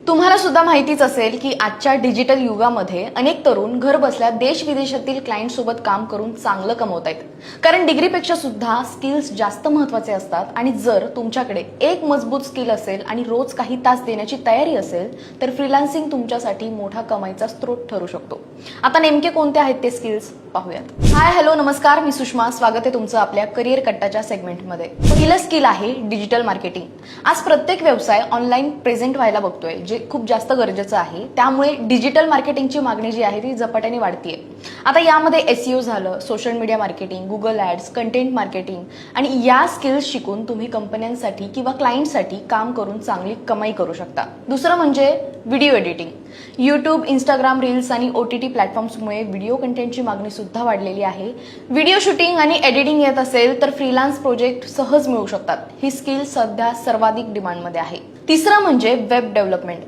तुम्हाला सुद्धा माहितीच असेल की आजच्या डिजिटल युगामध्ये अनेक तरुण घर बसल्या देश विदेशातील क्लायंट सोबत काम करून चांगलं कमवत आहेत. कारण डिग्रीपेक्षा सुद्धा स्किल्स जास्त महत्त्वाचे असतात आणि जर तुमच्याकडे एक मजबूत स्किल असेल आणि रोज काही तास देण्याची तयारी असेल तर फ्रीलान्सिंग तुमच्यासाठी मोठा कमाईचा स्रोत ठरू शकतो. आता नेमके कोणते आहेत ते स्किल्स पाहूयात. हाय हॅलो नमस्कार, मी सुषमा. स्वागत आहे तुमचं आपल्या करिअर कट्टाच्या सेगमेंटमध्ये. पहिलं स्किल आहे डिजिटल मार्केटिंग. आज प्रत्येक व्यवसाय ऑनलाईन प्रेझेंट व्हायला बघतोय, जे खूप जास्त गरजेचं आहे. त्यामुळे डिजिटल मार्केटिंगची मागणी जी आहे ती झपाट्याने वाढतीये. आता यामध्ये एसईओ झालं, social media marketing, Google ads, content marketing आणि या स्किल्स शिकून तुम्ही कंपन्यांसाठी किंवा क्लायंटसाठी काम करून चांगली कमाई करू शकता. दुसरं म्हणजे video editing. YouTube, Instagram reels आणि OTT प्लॅटफॉर्म्समुळे व्हिडिओ कंटेंटची मागणी सुद्धा वाढलेली आहे. व्हिडिओ शूटिंग आणि एडिटिंग येत असेल तर फ्रीलान्स प्रोजेक्ट सहज मिळू शकतात. ही स्किल सध्या सर्वाधिक डिमांडमध्ये आहे. तिसरं म्हणजे वेब डेव्हलपमेंट.